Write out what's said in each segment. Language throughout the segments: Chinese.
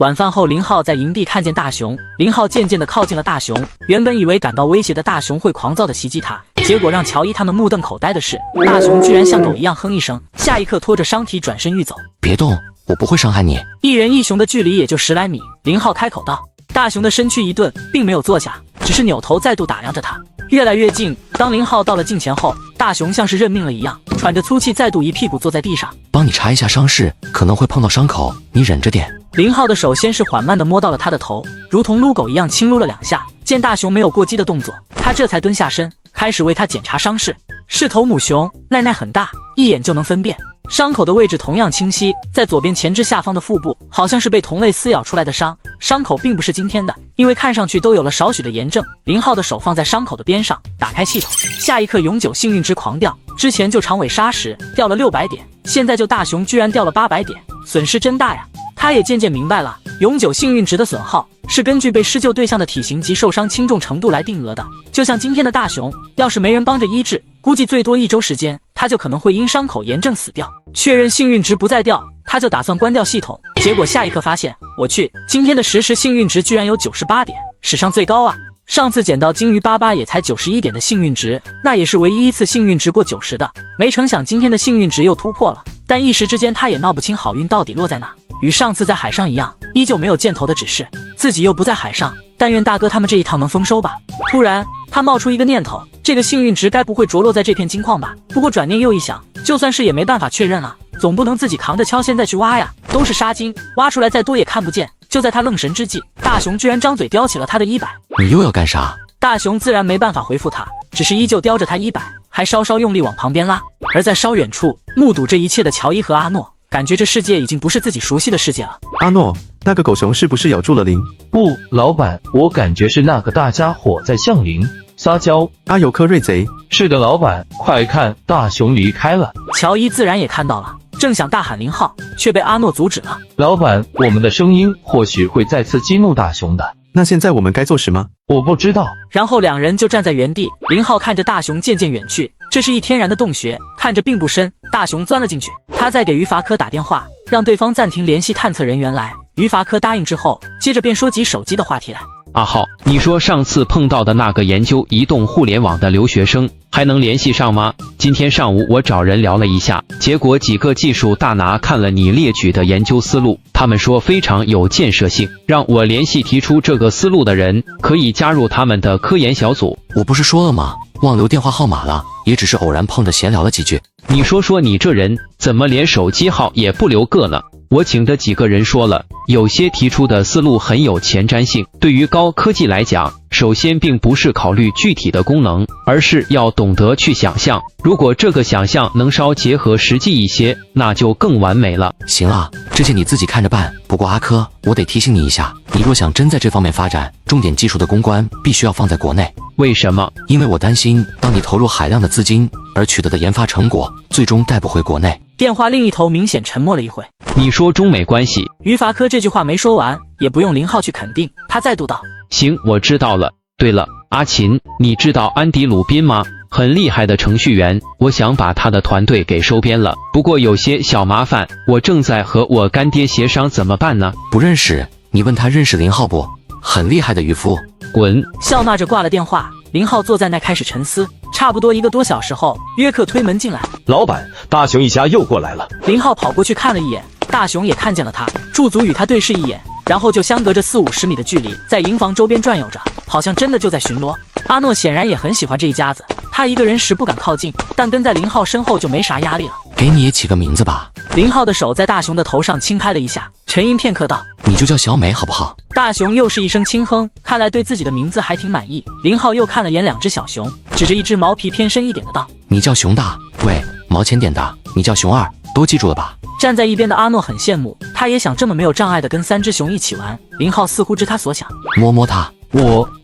晚饭后，林浩在营地看见大熊，林浩渐渐地靠近了大熊。原本以为感到威胁的大熊会狂躁地袭击他，结果让乔伊他们目瞪口呆的是，大熊居然像狗一样哼一声，下一刻拖着伤体转身欲走。别动，我不会伤害你。一人一熊的距离也就10来米，林浩开口道。大熊的身躯一顿，并没有坐下，只是扭头再度打量着他，越来越近。当林浩到了近前后，大熊像是认命了一样，喘着粗气，再度一屁股坐在地上。帮你查一下伤势，可能会碰到伤口，你忍着点。林浩的手先是缓慢地摸到了他的头，如同撸狗一样轻撸了2下。见大熊没有过激的动作，他这才蹲下身，开始为他检查伤势。是头母熊，奶很大，一眼就能分辨。伤口的位置同样清晰，在左边前肢下方的腹部，好像是被同类撕咬出来的伤。伤口并不是今天的，因为看上去都有了少许的炎症。林浩的手放在伤口的边上，打开系统，下一刻永久幸运值狂掉。之前就长尾鲨时掉了600点，现在就大熊居然掉了800点，损失真大呀！他也渐渐明白了，永久幸运值的损耗是根据被施救对象的体型及受伤轻重程度来定额的。就像今天的大熊，要是没人帮着医治，估计最多1周时间，他就可能会因伤口炎症死掉。确认幸运值不再掉，他就打算关掉系统，结果下一刻发现，我去，今天的实时幸运值居然有98点，史上最高啊！上次捡到金鱼88也才91点的幸运值，那也是唯一一次幸运值过90的。没成想今天的幸运值又突破了，但一时之间他也闹不清好运到底落在哪。与上次在海上一样，依旧没有箭头的指示，自己又不在海上，但愿大哥他们这一趟能丰收吧。突然他冒出一个念头，这个幸运值该不会着落在这片金矿吧？不过转念又一想，就算是也没办法确认啊，总不能自己扛着锹现在去挖呀，都是沙金，挖出来再多也看不见。就在他愣神之际，大熊居然张嘴叼起了他的100。你又要干啥？大熊自然没办法回复他，只是依旧叼着他100，还稍稍用力往旁边拉。而在稍远处目睹这一切的乔伊和阿诺，感觉这世界已经不是自己熟悉的世界了。阿诺，那个狗熊是不是咬住了灵？不，老板，我感觉是那个大家伙在向灵撒娇。阿尤克瑞贼。是的，老板，快看，大熊离开了。乔伊自然也看到了，正想大喊林浩，却被阿诺阻止了。老板，我们的声音或许会再次激怒大熊的。那现在我们该做什么？我不知道。然后2人就站在原地，林浩看着大熊渐渐远去。这是一天然的洞穴，看着并不深，大熊钻了进去。他在给于法科打电话，让对方暂停联系探测人员来。于法科答应之后，接着便说起手机的话题来。阿浩，你说上次碰到的那个研究移动互联网的留学生还能联系上吗？今天上午我找人聊了一下，结果几个技术大拿看了你列举的研究思路，他们说非常有建设性，让我联系提出这个思路的人，可以加入他们的科研小组。我不是说了吗？忘留电话号码了，也只是偶然碰着闲聊了几句。你说说你这人怎么连手机号也不留个呢？我请的几个人说了，有些提出的思路很有前瞻性。对于高科技来讲，首先并不是考虑具体的功能，而是要懂得去想象。如果这个想象能稍结合实际一些，那就更完美了。行了，这些你自己看着办。不过阿珂，我得提醒你一下，你若想真在这方面发展，重点技术的攻关必须要放在国内。为什么？因为我担心，当你投入海量的资金而取得的研发成果，最终带不回国内。电话另一头明显沉默了一会。你说中美关系？于法科这句话没说完，也不用林浩去肯定，他再度道：行，我知道了。对了，阿琴，你知道安迪·鲁宾吗？很厉害的程序员，我想把他的团队给收编了，不过有些小麻烦，我正在和我干爹协商怎么办呢？不认识？你问他认识林浩不？很厉害的渔夫。滚！笑骂着挂了电话。林浩坐在那开始沉思，差不多1个多小时后，约克推门进来。老板，大熊一家又过来了。林浩跑过去看了一眼，大熊也看见了他，驻足与他对视一眼，然后就相隔着40-50米的距离，在营房周边转悠着，好像真的就在巡逻。阿诺显然也很喜欢这一家子，他一个人时不敢靠近，但跟在林浩身后就没啥压力了。给你也起个名字吧。林浩的手在大熊的头上轻拍了一下，沉吟片刻道：你就叫小美好不好？大熊又是一声轻哼，看来对自己的名字还挺满意。林浩又看了眼2只小熊，指着一只毛皮偏深一点的道：你叫熊大，喂，毛浅点的，你叫熊二，都记住了吧？站在一边的阿诺很羡慕，他也想这么没有障碍的跟3只熊一起玩。林浩似乎知他所想，摸摸它。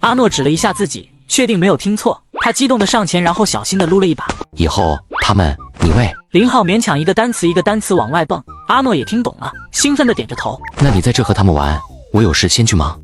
阿诺指了一下自己，确定没有听错，他激动的上前，然后小心的撸了一把。以后他们你喂。林浩勉强一个单词一个单词往外蹦，阿诺也听懂了，兴奋的点着头。那你在这和他们玩，我有事先去忙。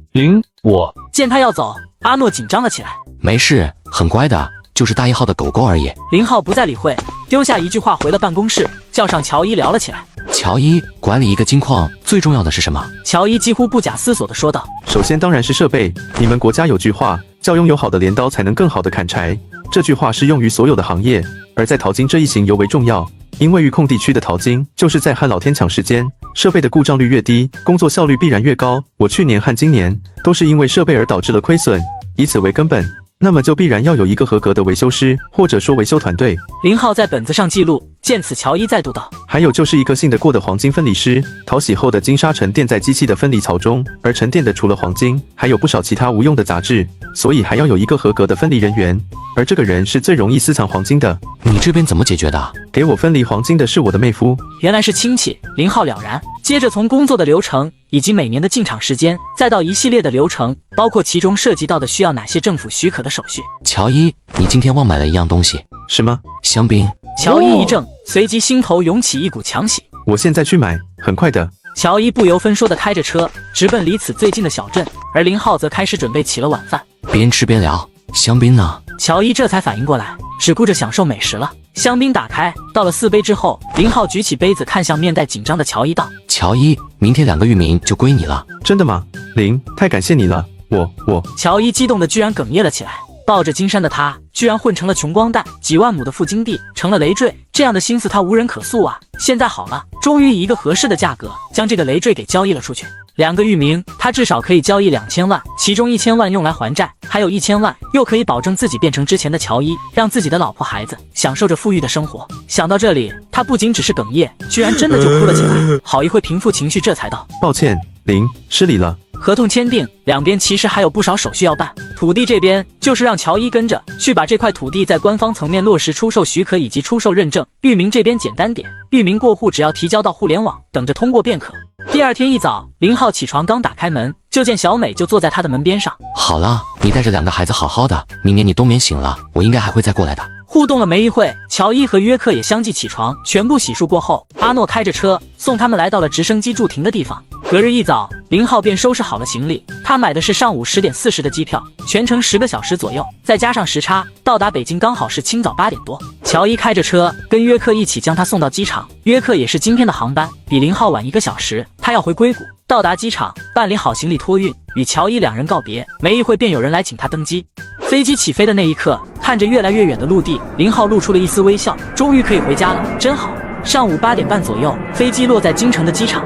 我见他要走，阿诺紧张了起来。没事，很乖的，就是大1号的狗狗而已。林浩不再理会，丢下一句话回了办公室，叫上乔伊聊了起来。乔伊，管理一个金矿最重要的是什么？乔伊几乎不假思索地说道。首先当然是设备。你们国家有句话叫拥有好的镰刀才能更好的砍柴，这句话适用于所有的行业，而在淘金这一行尤为重要。因为域控地区的淘金就是在和老天抢时间，设备的故障率越低，工作效率必然越高。我去年和今年都是因为设备而导致了亏损，以此为根本，那么就必然要有一个合格的维修师，或者说维修团队。林浩在本子上记录，见此乔伊再度道：还有就是一个信得过的黄金分离师，淘洗后的金沙沉淀在机器的分离槽中，而沉淀的除了黄金，还有不少其他无用的杂质，所以还要有一个合格的分离人员，而这个人是最容易私藏黄金的。你这边怎么解决的？给我分离黄金的是我的妹夫。原来是亲戚，林浩了然。接着从工作的流程，以及每年的进场时间，再到一系列的流程，包括其中涉及到的需要哪些政府许可的手续。乔伊，你今天忘买了一样东西。什么？香槟。乔伊一怔，随即心头涌起一股强喜。我现在去买，很快的。乔伊不由分说地开着车，直奔离此最近的小镇，而林浩则开始准备起了晚饭。边吃边聊，香槟呢？乔伊这才反应过来，只顾着享受美食了。香槟打开，倒了4杯之后，林浩举起杯子，看向面带紧张的乔伊道：乔伊，明天2个域名就归你了。真的吗？林，太感谢你了。我……乔伊激动的居然哽咽了起来。抱着金山的他，居然混成了穷光蛋，几万亩的富金地成了累赘，这样的心思他无人可诉啊！现在好了，终于以一个合适的价格将这个累赘给交易了出去。2个域名，他至少可以交易2000万，其中1000万用来还债，还有1000万又可以保证自己变成之前的乔伊，让自己的老婆孩子享受着富裕的生活。想到这里，他不仅只是哽咽，居然真的就哭了起来。好一会平复情绪，这才道：抱歉，林，失礼了。合同签订，两边其实还有不少手续要办。土地这边就是让乔伊跟着去把这块土地在官方层面落实出售许可以及出售认证。域名这边简单点，域名过户只要提交到互联网，等着通过便可。第二天一早，林浩起床刚打开门，就见小美就坐在他的门边上。好了，你带着2个孩子好好的，明年你冬眠醒了，我应该还会再过来的。互动了没一会，乔伊和约克也相继起床，全部洗漱过后，阿诺开着车送他们来到了直升机驻停的地方。隔日一早，林浩便收拾好了行李，他买的是上午10点40的机票，全程10个小时左右，再加上时差，到达北京刚好是清早8点多。乔伊开着车跟约克一起将他送到机场，约克也是今天的航班，比林浩晚1个小时，他要回硅谷。到达机场，办理好行李托运，与乔伊2人告别，没一会便有人来请他登机。飞机起飞的那一刻，看着越来越远的陆地，林浩露出了一丝微笑，终于可以回家了，真好。上午8点半左右，飞机落在京城的机场。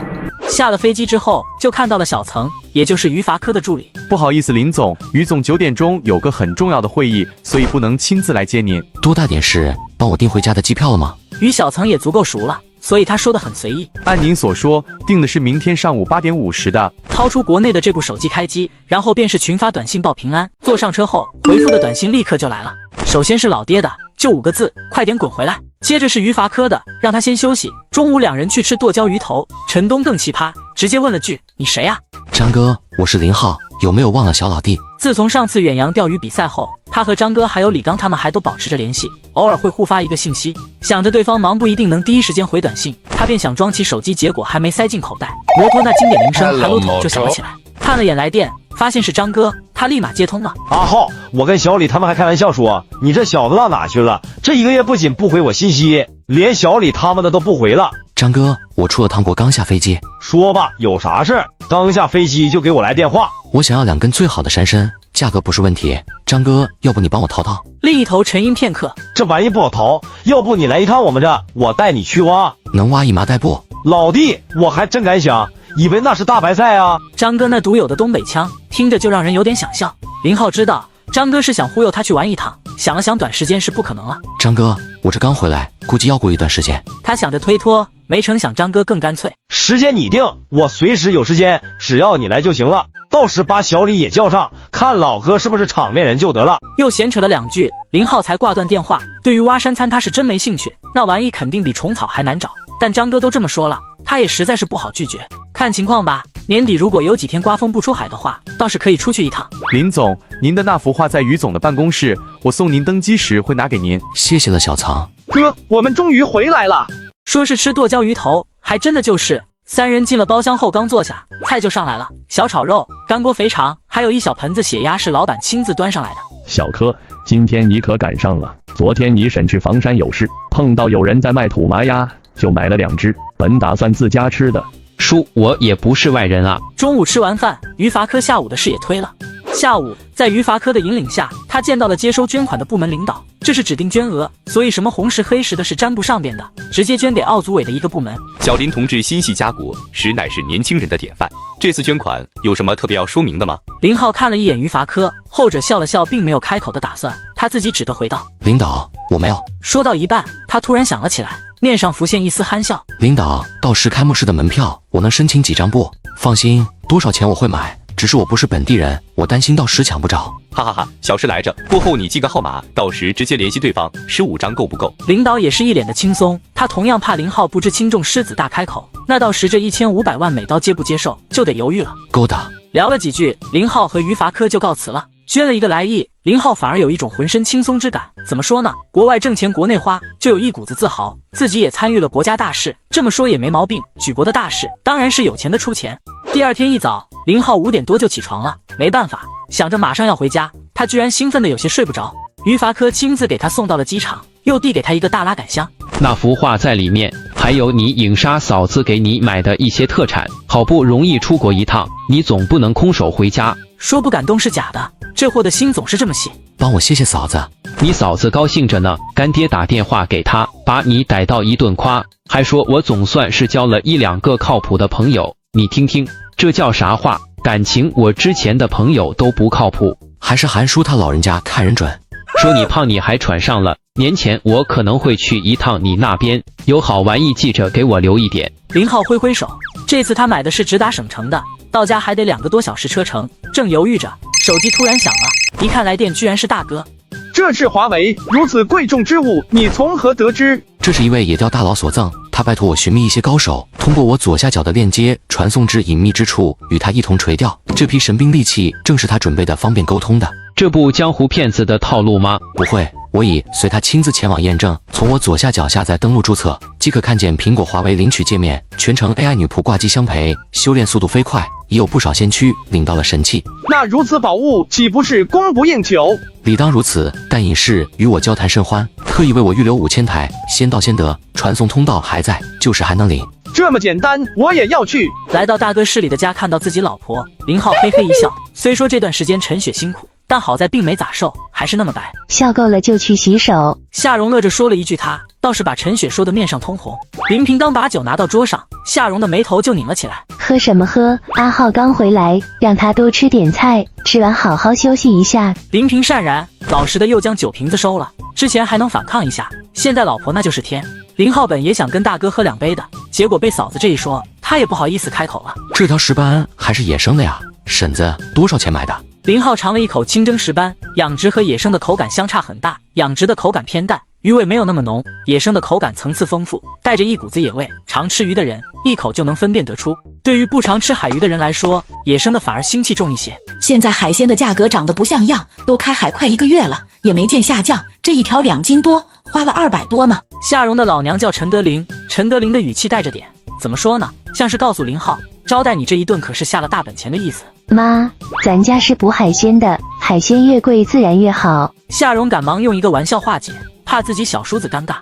下了飞机之后，就看到了小曾，也就是于伐科的助理。不好意思，林总，于总9点钟有个很重要的会议，所以不能亲自来接您。多大点事？帮我订回家的机票了吗？于小曾也足够熟了，所以他说得很随意。按您所说，订的是明天上午8点50的。掏出国内的这部手机开机，然后便是群发短信报平安。坐上车后，回复的短信立刻就来了。首先是老爹的，就5个字，快点滚回来。接着是于伐科的，让他先休息。中午2人去吃剁椒鱼头。陈东更奇葩，直接问了句：“你谁呀？”张哥，我是林浩，有没有忘了小老弟？自从上次远洋钓鱼比赛后，他和张哥还有李刚他们还都保持着联系，偶尔会互发一个信息。想着对方忙不一定能第一时间回短信，他便想装起手机，结果还没塞进口袋，摩托那经典铃声哈喽筒就响了起来。看了眼来电，发现是张哥，他立马接通了。阿浩，我跟小李他们还开玩笑说，你这小子到哪去了？这1个月不仅不回我信息，连小李他们的都不回了。张哥，我出了趟国，刚下飞机。说吧，有啥事？刚下飞机就给我来电话。我想要2根最好的山参，价格不是问题。张哥，要不你帮我淘淘？另一头沉吟片刻，这玩意不好淘，要不你来一趟我们这，我带你去挖。能挖一麻袋不？老弟，我还真敢想，以为那是大白菜啊。张哥那独有的东北腔，听着就让人有点想笑。林浩知道张哥是想忽悠他去玩一趟，想了想，短时间是不可能了。张哥，我这刚回来，估计要过一段时间。他想着推脱，没成想张哥更干脆。时间你定，我随时有时间，只要你来就行了。到时把小李也叫上，看老哥是不是场面人就得了。又闲扯了2句，林浩才挂断电话。对于挖山参他是真没兴趣，那玩意肯定比虫草还难找。但张哥都这么说了，他也实在是不好拒绝。看情况吧，年底如果有几天刮风不出海的话，倒是可以出去一趟。林总，您的那幅画在于总的办公室，我送您登机时会拿给您。谢谢了，小藏哥，我们终于回来了。说是吃剁椒鱼头，还真的就是。3人进了包厢后刚坐下，菜就上来了，小炒肉、干锅肥肠，还有一小盆子血鸭是老板亲自端上来的。小柯，今天你可赶上了。昨天你婶去房山有事，碰到有人在卖土麻鸭，就买了2只，本打算自家吃的。叔，我也不是外人啊。中午吃完饭，于伐科下午的事也推了。下午，在于伐科的引领下，他见到了接收捐款的部门领导。这是指定捐额，所以什么红石黑石的是沾不上边的，直接捐给奥组委的一个部门。小林同志心系家国，实乃是年轻人的典范。这次捐款有什么特别要说明的吗？林浩看了一眼于伐科，后者笑了笑，并没有开口的打算，他自己只得回道：领导，我没有。说到一半，他突然想了起来，面上浮现一丝憨笑。领导，到时开幕式的门票我能申请几张不？放心，多少钱我会买，只是我不是本地人，我担心到时抢不着。哈哈哈，小事来着，过后你记个号码，到时直接联系对方，15张够不够？领导也是一脸的轻松，他同样怕林浩不知轻重，狮子大开口，那到时这1500万美刀接不接受，就得犹豫了。够的。聊了几句，林浩和于伐科就告辞了。捐了一个来意，林浩反而有一种浑身轻松之感。怎么说呢？国外挣钱，国内花，就有一股子自豪，自己也参与了国家大事，这么说也没毛病。举国的大事，当然是有钱的出钱。第二天一早，林浩5点多就起床了，没办法，想着马上要回家，他居然兴奋的有些睡不着。于伐科亲自给他送到了机场，又递给他一个大拉杆箱，那幅画在里面，还有你影杀嫂子给你买的一些特产。好不容易出国一趟，你总不能空手回家。说不感动是假的，这货的心总是这么细。帮我谢谢嫂子。你嫂子高兴着呢，干爹打电话给她，把你逮到一顿夸，还说我总算是交了1、2个靠谱的朋友。你听听，这叫啥话？感情我之前的朋友都不靠谱。还是韩叔他老人家看人准。说你胖你还喘上了，年前我可能会去一趟你那边，有好玩意记着给我留一点。林浩挥挥手，这次他买的是直达省城的，到家还得2个多小时车程。正犹豫着，手机突然响了，一看来电居然是大哥。这是华为，如此贵重之物，你从何得知？这是一位野钓大佬所赠，他拜托我寻觅一些高手，通过我左下角的链接传送至隐秘之处，与他一同垂钓。这批神兵利器正是他准备的，方便沟通的。这不江湖骗子的套路吗？不会，我已随他亲自前往验证。从我左下角下载登录注册，即可看见苹果华为领取界面，全程 AI 女仆挂机相陪，修炼速度飞快，已有不少先驱领到了神器。那如此宝物岂不是供不应求？理当如此，但隐士与我交谈甚欢，特意为我预留5000台，先到先得，传送通道还在，就是还能领。这么简单，我也要去。来到大哥市里的家，看到自己老婆，林浩嘿嘿一笑。虽说这段时间陈雪辛苦，但好在并没咋瘦，还是那么白。笑够了就去洗手。夏蓉乐着说了一句，他倒是把陈雪说的面上通红。林平刚把酒拿到桌上，夏蓉的眉头就拧了起来。喝什么喝？阿浩刚回来，让他多吃点菜，吃完好好休息一下。林平善然老实的又将酒瓶子收了，之前还能反抗一下，现在老婆那就是天。林浩本也想跟大哥喝2杯的，结果被嫂子这一说，他也不好意思开口了。这条石斑还是野生的呀？婶子，多少钱买的？林浩尝了一口清蒸石斑，养殖和野生的口感相差很大，养殖的口感偏淡，鱼味没有那么浓，野生的口感层次丰富，带着一股子野味。常吃鱼的人一口就能分辨得出，对于不常吃海鱼的人来说，野生的反而腥气重一些。现在海鲜的价格涨得不像样，都开海快1个月了，也没见下降，这一条2斤多，花了200多呢。夏蓉的老娘叫陈德玲，陈德玲的语气带着点，怎么说呢，像是告诉林浩，招待你这一顿可是下了大本钱的意思。妈，咱家是捕海鲜的，海鲜越贵自然越好。夏蓉赶忙用一个玩笑化解，怕自己小叔子尴尬。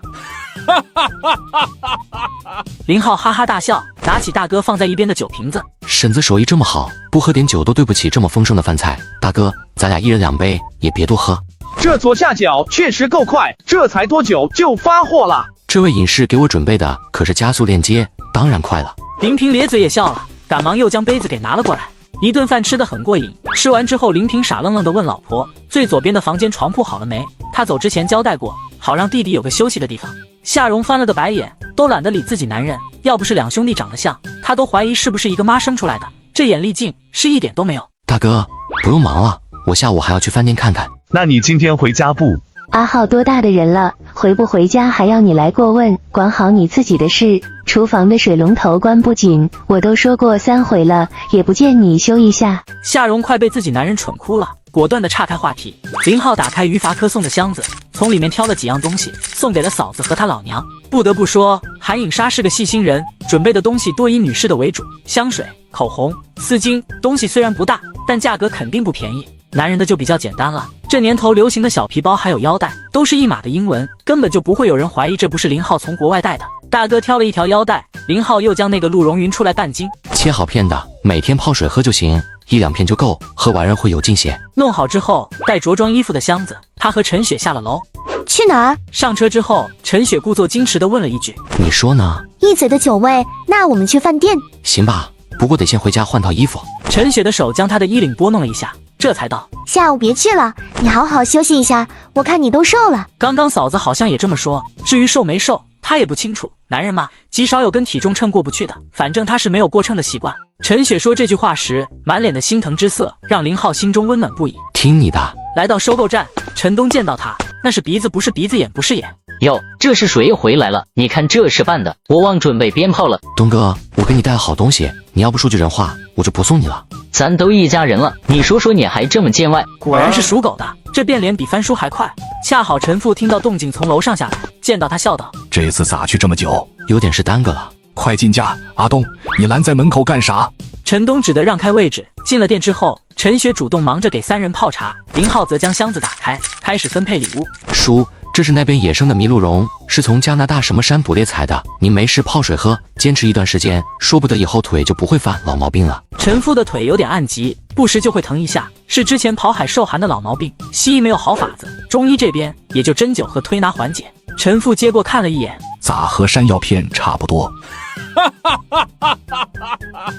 林浩哈哈大笑，拿起大哥放在一边的酒瓶子。婶子手艺这么好，不喝点酒都对不起这么丰盛的饭菜。大哥，咱俩1人2杯，也别多喝。这左下角确实够快，这才多久就发货了？这位隐士给我准备的可是加速链接，当然快了。林平咧嘴也笑了，赶忙又将杯子给拿了过来。一顿饭吃得很过瘾，吃完之后，林平傻愣愣地问老婆：“最左边的房间床铺好了没？他走之前交代过，好让弟弟有个休息的地方。”夏蓉翻了个白眼，都懒得理自己男人，要不是2兄弟长得像，他都怀疑是不是一个妈生出来的，这眼力劲是一点都没有。大哥，不用忙了，我下午还要去饭店看看。那你今天回家不？阿浩多大的人了，回不回家还要你来过问，管好你自己的事。厨房的水龙头关不紧，我都说过3回了，也不见你修一下。夏蓉快被自己男人蠢哭了，果断地岔开话题。林浩打开于伐科送的箱子，从里面挑了几样东西，送给了嫂子和他老娘。不得不说，韩颖莎是个细心人，准备的东西多以女士的为主，香水、口红、丝巾，东西虽然不大，但价格肯定不便宜。男人的就比较简单了，这年头流行的小皮包还有腰带，都是一码的英文，根本就不会有人怀疑这不是林浩从国外带的。大哥挑了一条腰带，林浩又将那个鹿茸匀出来半斤，切好片的，每天泡水喝就行，1-2片就够，喝完人会有劲些。弄好之后，带着装衣服的箱子，他和陈雪下了楼。去哪儿？上车之后，陈雪故作矜持地问了一句：“你说呢？”一嘴的酒味，那我们去饭店。行吧，不过得先回家换套衣服。陈雪的手将他的衣领拨弄了一下，这才道：“下午别去了，你好好休息一下。我看你都瘦了。”刚刚嫂子好像也这么说，至于瘦没瘦，他也不清楚。男人嘛，极少有跟体重秤过不去的，反正他是没有过秤的习惯。陈雪说这句话时，满脸的心疼之色，让林浩心中温暖不已。听你的。来到收购站，陈东见到他，那是鼻子不是鼻子，眼不是眼。哟，这是谁又回来了？你看这是办的，我忘准备鞭炮了。东哥，我给你带了好东西，你要不说句人话，我就不送你了。咱都一家人了，你说说你还这么见外？果然是属狗的，这变脸比翻书还快。恰好陈父听到动静从楼上下来，见到他笑道：“这次咋去这么久？有点事耽搁了。快进家，阿东，你拦在门口干啥？”陈东只得让开位置。进了店之后，陈雪主动忙着给3人泡茶，林浩则将箱子打开，开始分配礼物。叔，这是那边野生的麋鹿茸，是从加拿大什么山捕猎采的。您没事泡水喝，坚持一段时间，说不得以后腿就不会犯老毛病了。陈父的腿有点暗疾，不时就会疼一下，是之前跑海受寒的老毛病，西医没有好法子，中医这边也就针灸和推拿缓解。陈父接过看了一眼，咋和山药片差不多？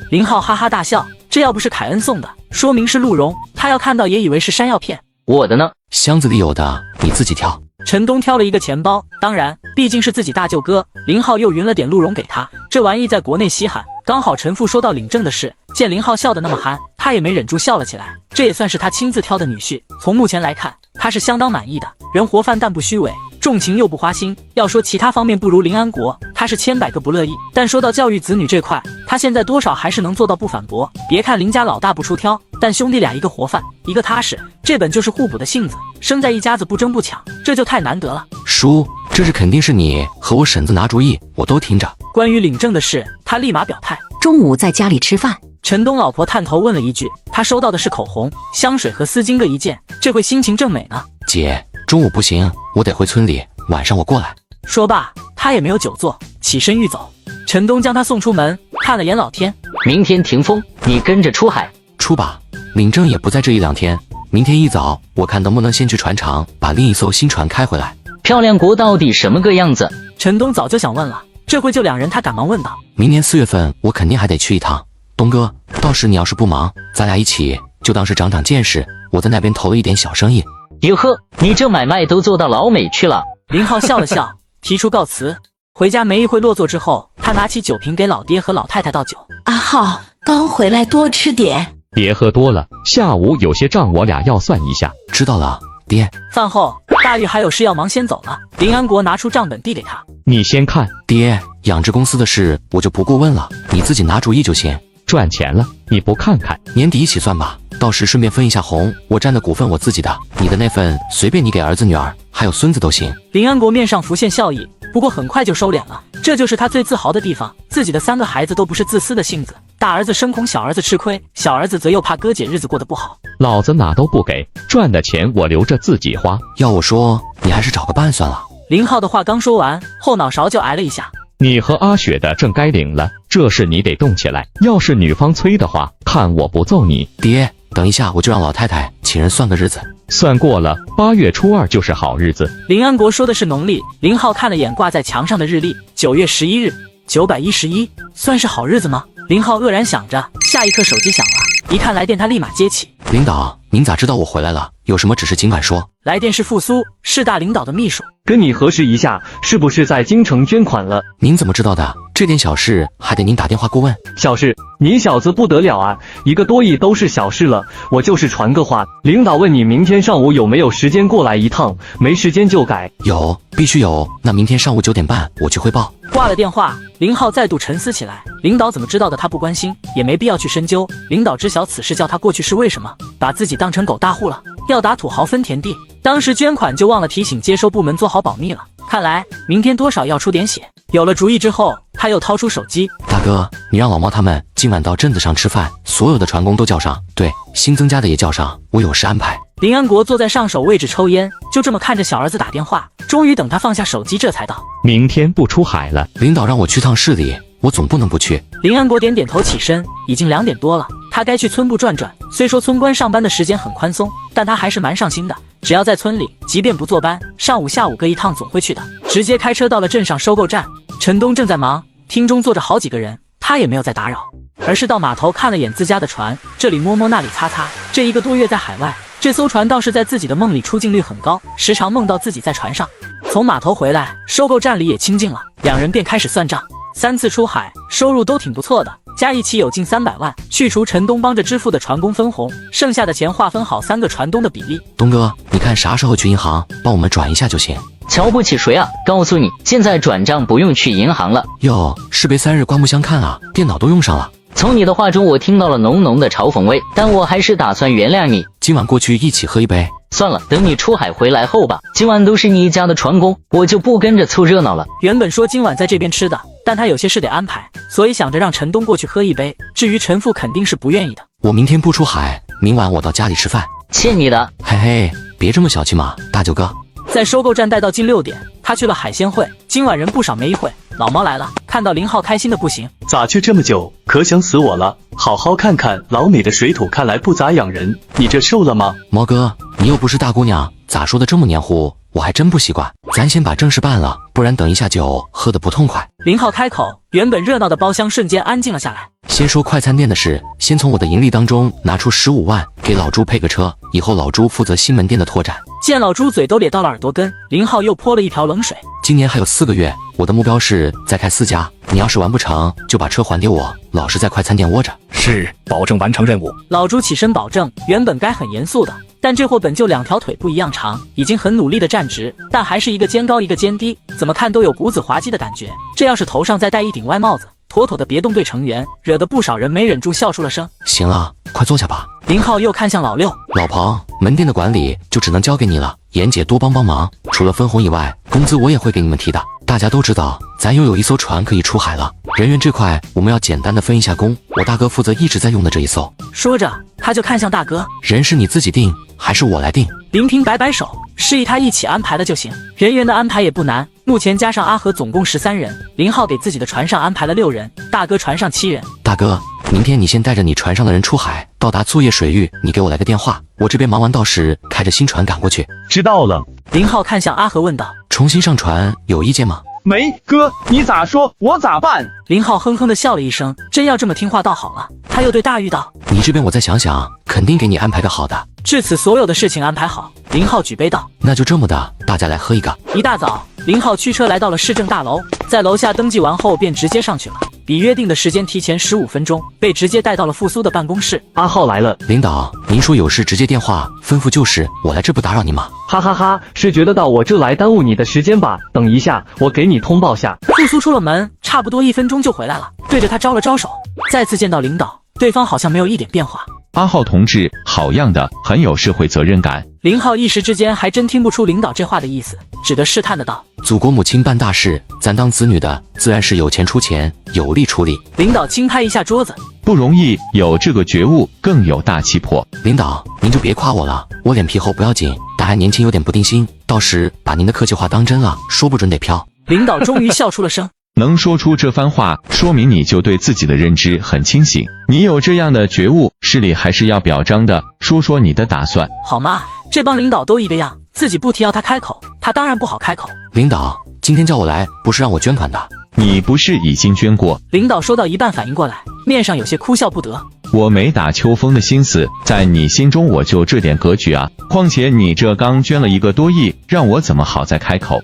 林浩哈哈大笑，这要不是凯恩送的，说明是鹿茸，他要看到也以为是山药片。我的呢？箱子里有的，你自己挑。陈东挑了一个钱包，当然，毕竟是自己大舅哥，林浩又匀了点鹿茸给他。这玩意在国内稀罕，刚好陈父说到领证的事，见林浩笑得那么憨，他也没忍住笑了起来。这也算是他亲自挑的女婿，从目前来看，他是相当满意的。人活泛但不虚伪，重情又不花心。要说其他方面不如林安国，他是千百个不乐意。但说到教育子女这块，他现在多少还是能做到不反驳。别看林家老大不出挑，但兄弟俩一个活泛，一个踏实，这本就是互补的性子。生在一家子不争不抢，这就太难得了。叔，这是肯定是你和我婶子拿主意，我都听着。关于领证的事，他立马表态：中午在家里吃饭。陈东老婆探头问了一句，他收到的是口红、香水和丝巾各一件，这会心情正美呢。姐，中午不行，我得回村里，晚上我过来。说罢，他也没有久坐，起身欲走。陈东将他送出门，看了眼老天，明天停风，你跟着出海。出吧，领证也不在这1-2天，明天一早，我看能不能先去船厂把另一艘新船开回来。漂亮国到底什么个样子？陈东早就想问了，这回就2人，他赶忙问道：明年4月份，我肯定还得去一趟。东哥，到时你要是不忙，咱俩一起就当是长长见识。我在那边投了一点小生意。哟呵，你这买卖都做到老美去了。林浩笑了笑，提出告辞。回家没一会落座之后，他拿起酒瓶给老爹和老太太倒酒。阿浩，刚回来多吃点，别喝多了，下午有些账我俩要算一下。知道了，爹。饭后，大玉还有事要忙，先走了。林安国拿出账本递给他，你先看。爹，养殖公司的事我就不过问了，你自己拿主意就行。赚钱了，你不看看？年底一起算吧，到时顺便分一下红，我占的股份我自己的，你的那份随便你给儿子女儿还有孙子都行。林安国面上浮现笑意，不过很快就收敛了。这就是他最自豪的地方，自己的3个孩子都不是自私的性子，大儿子生恐小儿子吃亏，小儿子则又怕哥姐日子过得不好。老子哪都不给，赚的钱我留着自己花。要我说，你还是找个伴算了。林浩的话刚说完，后脑勺就挨了一下。你和阿雪的证该领了，这事你得动起来。要是女方催的话，看我不揍你。爹，等一下我就让老太太请人算个日子。算过了，8月初2就是好日子。林安国说的是农历。林浩看了眼挂在墙上的日历，9月11日，911，算是好日子吗？林浩愕然想着，下一刻手机响了，一看来电，他立马接起。领导，您咋知道我回来了？有什么指示尽管说。来电是复苏，是大领导的秘书。跟你核实一下，是不是在京城捐款了？您怎么知道的？这点小事还得您打电话过问。小事？你小子不得了啊！1个多亿都是小事了，我就是传个话，领导问你明天上午有没有时间过来一趟，没时间就改。有，必须有。那明天上午9点半我去汇报。挂了电话，林浩再度沉思起来。领导怎么知道的？他不关心，也没必要去深究。领导知晓此事，叫他过去是为什么？把自己当成狗大户了，要打土豪分田地。当时捐款就忘了提醒接收部门做好保密了。看来明天多少要出点血。有了主意之后，他又掏出手机。大哥，你让老猫他们今晚到镇子上吃饭，所有的船工都叫上，对，新增加的也叫上，我有事安排。林安国坐在上手位置抽烟，就这么看着小儿子打电话。终于等他放下手机，这才道：明天不出海了。领导让我去趟市里，我总不能不去。林安国点点头，起身。已经2点多了，他该去村部转转。虽说村官上班的时间很宽松，但他还是蛮上心的。只要在村里，即便不坐班，上午下午各一趟总会去的。直接开车到了镇上收购站。陈东正在忙，厅中坐着好几个人，他也没有再打扰，而是到码头看了眼自家的船，这里摸摸那里擦擦。这1个多月在海外，这艘船倒是在自己的梦里出镜率很高，时常梦到自己在船上。从码头回来，收购站里也清静了，两人便开始算账。3次出海，收入都挺不错的，加一起有近300万，去除陈东帮着支付的船工分红，剩下的钱划分好3个船东的比例。东哥，你看啥时候去银行帮我们转一下就行。瞧不起谁啊？告诉你，现在转账不用去银行了。哟，士别3日刮目相看啊，电脑都用上了。从你的话中我听到了浓浓的嘲讽味，但我还是打算原谅你。今晚过去一起喝一杯。算了，等你出海回来后吧。今晚都是你家的船工，我就不跟着凑热闹了。原本说今晚在这边吃的，但他有些事得安排，所以想着让陈东过去喝一杯。至于陈父肯定是不愿意的。我明天不出海，明晚我到家里吃饭。欠你的。嘿嘿，别这么小气嘛，大舅哥。在收购站待到近6点，他去了海鲜会。今晚人不少，没一会，老毛来了，看到林浩开心的不行。咋去这么久？可想死我了！好好看看老美的水土，看来不咋养人。你这瘦了吗？毛哥，你又不是大姑娘，咋说的这么黏糊？我还真不习惯。咱先把正事办了，不然等一下酒喝得不痛快。林浩开口，原本热闹的包厢瞬间安静了下来。先说快餐店的事，先从我的盈利当中拿出15万，给老朱配个车，以后老朱负责新门店的拓展。见老朱嘴都咧到了耳朵根，林浩又泼了一瓢冷水。今年还有4个月，我的目标是再开4家。你要是完不成，就把车还给我，老实在快餐店窝着。是，保证完成任务。老朱起身保证，原本该很严肃的，但这货本就2条腿不一样长，已经很努力的站直，但还是一个肩高一个肩低，怎么看都有股子滑稽的感觉。这要是头上再戴一顶歪帽子，妥妥的别动队成员，惹得不少人没忍住笑出了声。行了，快坐下吧。林浩又看向老六，老彭，门店的管理就只能交给你了，妍姐多帮帮忙。除了分红以外，工资我也会给你们提的。大家都知道，咱又有一艘船可以出海了，人员这块我们要简单的分一下工，我大哥负责一直在用的这一艘。说着，他就看向大哥，人是你自己定还是我来定？林平摆摆手，示意他一起安排了就行。人员的安排也不难，目前加上阿和总共13人。林浩给自己的船上安排了6人，大哥船上7人。大哥，明天你先带着你船上的人出海，到达作业水域，你给我来个电话，我这边忙完到时开着新船赶过去。知道了。林浩看向阿和问道：重新上船有意见吗？没，哥，你咋说我咋办？林浩哼哼的笑了一声，真要这么听话倒好了。他又对大玉道：你这边我再想想，肯定给你安排个好的。至此所有的事情安排好，林浩举杯道：那就这么的，大家来喝一个。一大早，林浩驱车来到了市政大楼，在楼下登记完后便直接上去了，比约定的时间提前15分钟，被直接带到了复苏的办公室。阿浩来了。领导，您说有事直接电话吩咐就是，我来这不打扰你吗？哈哈哈，是觉得到我这来耽误你的时间吧？等一下，我给你通报下。复苏出了门，差不多1分钟就回来了，对着他招了招手。再次见到领导，对方好像没有一点变化。阿浩同志，好样的，很有社会责任感。林浩一时之间还真听不出领导这话的意思，只得试探的道：祖国母亲办大事，咱当子女的自然是有钱出钱，有力出力。领导轻拍一下桌子，不容易，有这个觉悟更有大气魄。领导，您就别夸我了，我脸皮厚不要紧，但还年轻有点不定心，到时把您的客气话当真了，说不准得飘。领导终于笑出了声。能说出这番话，说明你就对自己的认知很清醒。你有这样的觉悟，市里还是要表彰的。说说你的打算。好嘛，这帮领导都一个样，自己不提要他开口，他当然不好开口。领导，今天叫我来不是让我捐款的。你不是已经捐过？领导说到一半反应过来，面上有些哭笑不得。我没打秋风的心思，在你心中我就这点格局啊。况且你这刚捐了1个多亿，让我怎么好再开口？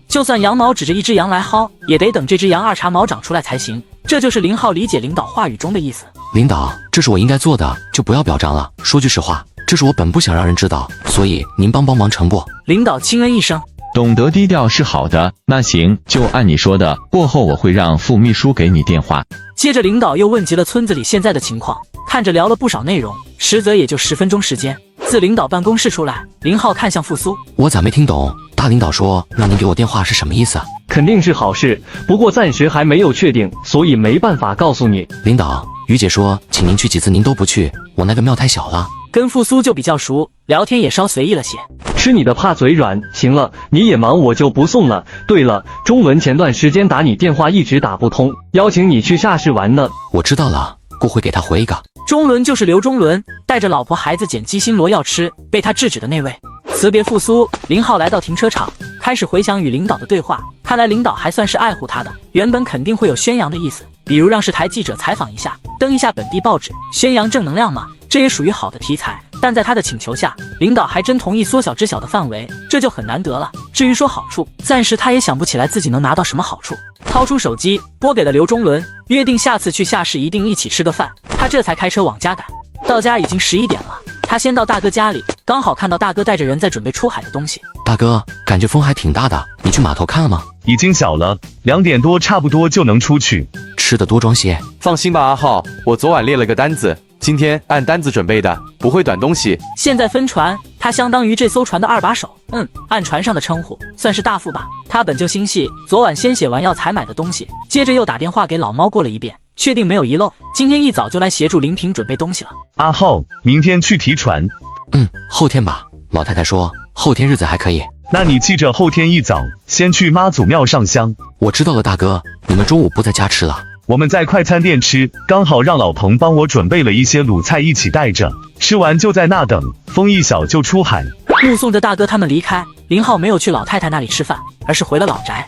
就算羊毛指着一只羊来薅，也得等这只羊2茬毛长出来才行。这就是林浩理解领导话语中的意思。领导，这是我应该做的，就不要表彰了。说句实话，这是我本不想让人知道，所以您帮忙成不？领导轻嗯一声，懂得低调是好的。那行，就按你说的，过后我会让副秘书给你电话。接着领导又问及了村子里现在的情况，看着聊了不少内容，实则也就10分钟时间。自领导办公室出来，林浩看向复苏，我咋没听懂？大领导说让您给我电话是什么意思啊？肯定是好事，不过暂时还没有确定，所以没办法告诉你。领导，于姐说请您去几次您都不去，我那个庙太小了，跟复苏就比较熟，聊天也稍随意了些。吃你的怕嘴软。行了，你也忙，我就不送了。对了，中伦前段时间打你电话一直打不通，邀请你去夏市玩呢。我知道了，过会给他回一个。中伦就是刘中伦，带着老婆孩子捡鸡心螺要吃，被他制止的那位。辞别复苏，林浩来到停车场，开始回想与领导的对话。看来领导还算是爱护他的，原本肯定会有宣扬的意思，比如让市台记者采访一下，登一下本地报纸，宣扬正能量嘛，这也属于好的题材。但在他的请求下，领导还真同意缩小知晓的范围，这就很难得了。至于说好处，暂时他也想不起来自己能拿到什么好处。掏出手机拨给了刘中伦，约定下次去夏市一定一起吃个饭。他这才开车往家赶，到家已经11点了。他先到大哥家里，刚好看到大哥带着人在准备出海的东西。大哥，感觉风还挺大的，你去码头看了吗？已经小了，2点多差不多就能出去。吃的多装些。放心吧，阿浩，我昨晚列了个单子，今天按单子准备的，不会短东西。现在分船，他相当于这艘船的2把手。按船上的称呼，算是大副吧。他本就心细，昨晚先写完要采买的东西，接着又打电话给老猫过了一遍，确定没有遗漏。今天一早就来协助林平准备东西了。阿浩，明天去提船。后天吧。老太太说后天日子还可以。那你记着后天一早先去妈祖庙上香。我知道了，大哥。你们中午不在家吃了？我们在快餐店吃，刚好让老彭帮我准备了一些卤菜一起带着，吃完就在那等，风一小就出海。目送着大哥他们离开，林浩没有去老太太那里吃饭，而是回了老宅。